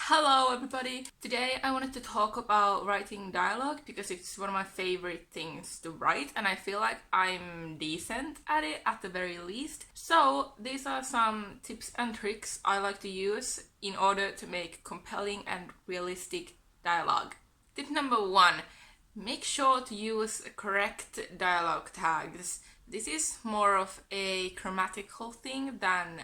Hello everybody! Today I wanted to talk about writing dialogue because it's one of my favorite things to write and I feel like I'm decent at it at the very least. So these are some tips and tricks I like to use in order to make compelling and realistic dialogue. Tip number 1. Make sure to use correct dialogue tags. This is more of a grammatical thing than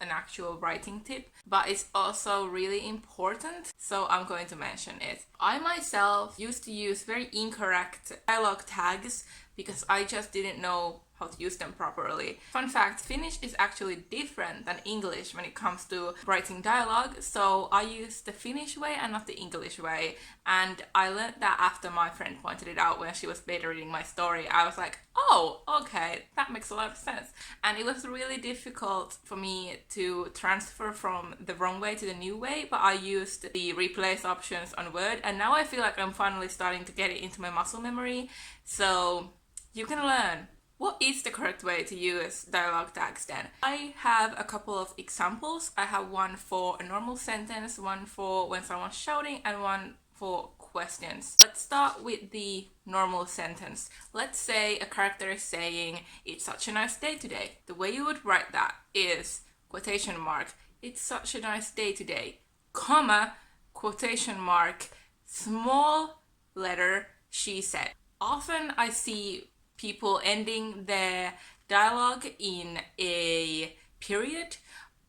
an actual writing tip, but it's also really important, so I'm going to mention it. I myself used to use very incorrect dialogue tags because I just didn't know how to use them properly. Fun fact, Finnish is actually different than English when it comes to writing dialogue, so I use the Finnish way and not the English way, and I learned that after my friend pointed it out when she was beta reading my story. I was like, oh, okay, that makes a lot of sense. And it was really difficult for me to transfer from the wrong way to the new way, but I used the replace options on Word, and now I feel like I'm finally starting to get it into my muscle memory, so you can learn. What is the correct way to use dialogue tags then? I have a couple of examples. I have one for a normal sentence, one for when someone's shouting, and one for questions. Let's start with the normal sentence. Let's say a character is saying, "It's such a nice day today." The way you would write that is quotation mark, "It's such a nice day today," comma, quotation mark, small letter, "she said." Often I see people ending their dialogue in a period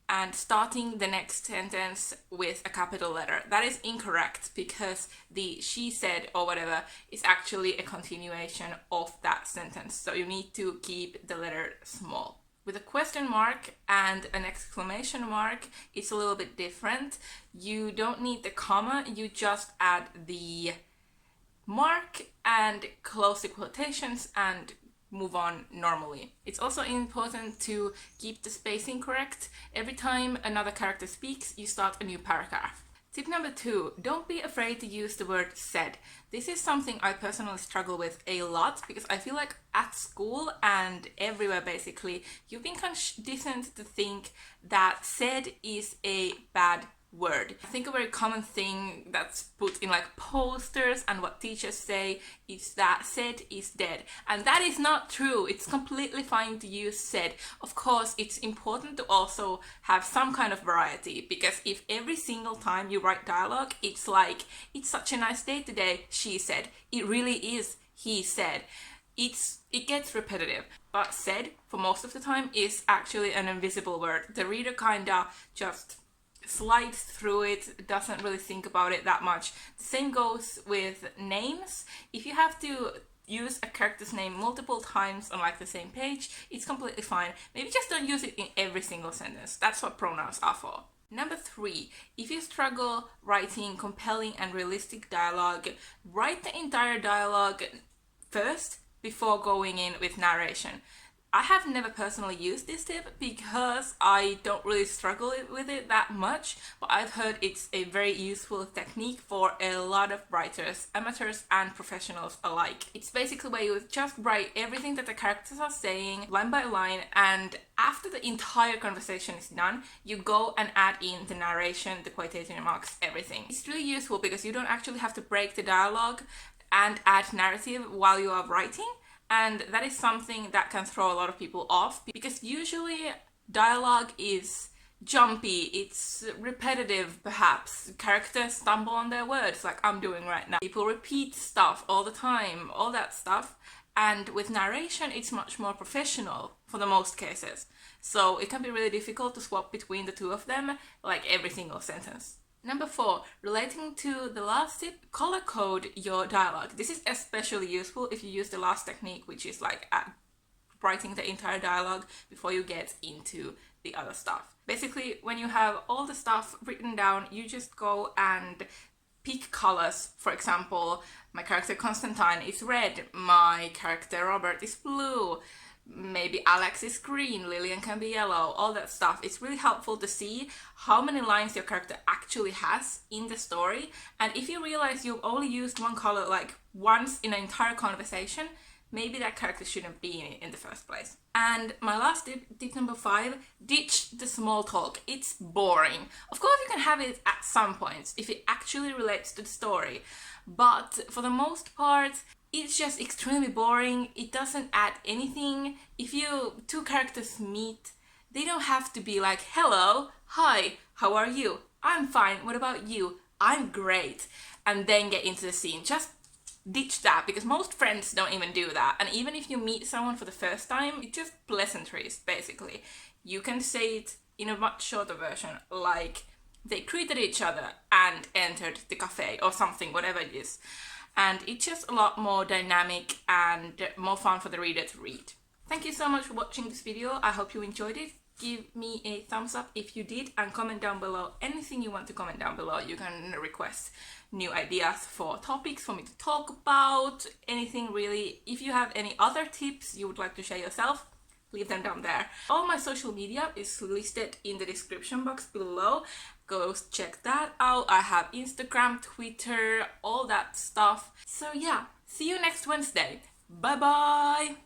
and starting the next sentence with a capital letter. That is incorrect because the "she said" or whatever is actually a continuation of that sentence. So you need to keep the letter small. With a question mark and an exclamation mark, it's a little bit different. You don't need the comma, you just add the mark and close the quotations and move on normally. It's also important to keep the spacing correct. Every time another character speaks, you start a new paragraph. Tip number 2, don't be afraid to use the word "said." This is something I personally struggle with a lot because I feel like at school and everywhere basically, you've been conditioned to think that "said" is a bad word. I think a very common thing that's put in like posters and what teachers say is that "said" is dead, and that is not true. It's completely fine to use "said." Of course, it's important to also have some kind of variety, because if every single time you write dialogue it's like, "It's such a nice day today, she said," it really is "he said." It gets repetitive, but "said" for most of the time is actually an invisible word. The reader kinda just slides through it, doesn't really think about it that much. The same goes with names. If you have to use a character's name multiple times on like the same page, it's completely fine. Maybe just don't use it in every single sentence. That's what pronouns are for. Number 3, if you struggle writing compelling and realistic dialogue, write the entire dialogue first before going in with narration. I have never personally used this tip because I don't really struggle with it that much, but I've heard it's a very useful technique for a lot of writers, amateurs and professionals alike. It's basically where you just write everything that the characters are saying line by line, and after the entire conversation is done, you go and add in the narration, the quotation marks, everything. It's really useful because you don't actually have to break the dialogue and add narrative while you are writing. And that is something that can throw a lot of people off because usually dialogue is jumpy, it's repetitive perhaps. Characters stumble on their words like I'm doing right now. People repeat stuff all the time, all that stuff. And with narration, it's much more professional for the most cases. So it can be really difficult to swap between the two of them, like every single sentence. Number 4, relating to the last tip, color code your dialogue. This is especially useful if you use the last technique, which is like writing the entire dialogue before you get into the other stuff. Basically, when you have all the stuff written down, you just go and pick colors. For example, my character Constantine is red, my character Robert is blue, maybe Alex is green, Lillian can be yellow, all that stuff. It's really helpful to see how many lines your character actually has in the story, and if you realize you've only used one color like once in an entire conversation, maybe that character shouldn't be in it in the first place. And my last tip number 5, ditch the small talk. It's boring. Of course you can have it at some points if it actually relates to the story, but for the most part it's just extremely boring. It doesn't add anything. If two characters meet, they don't have to be like, hello, hi, how are you? I'm fine, what about you? I'm great. And then get into the scene. Just ditch that, because most friends don't even do that. And even if you meet someone for the first time, it's just pleasantries, basically. You can say it in a much shorter version, like they greeted each other and entered the cafe or something, whatever it is. And it's just a lot more dynamic and more fun for the reader to read. Thank you so much for watching this video. I hope you enjoyed it. Give me a thumbs up if you did, and comment down below anything you want to comment down below. You can request new ideas for topics for me to talk about, anything really. If you have any other tips you would like to share yourself, leave them down there. All my social media is listed in the description box below. Go check that out. I have Instagram, Twitter, all that stuff. So yeah, see you next Wednesday. Bye bye!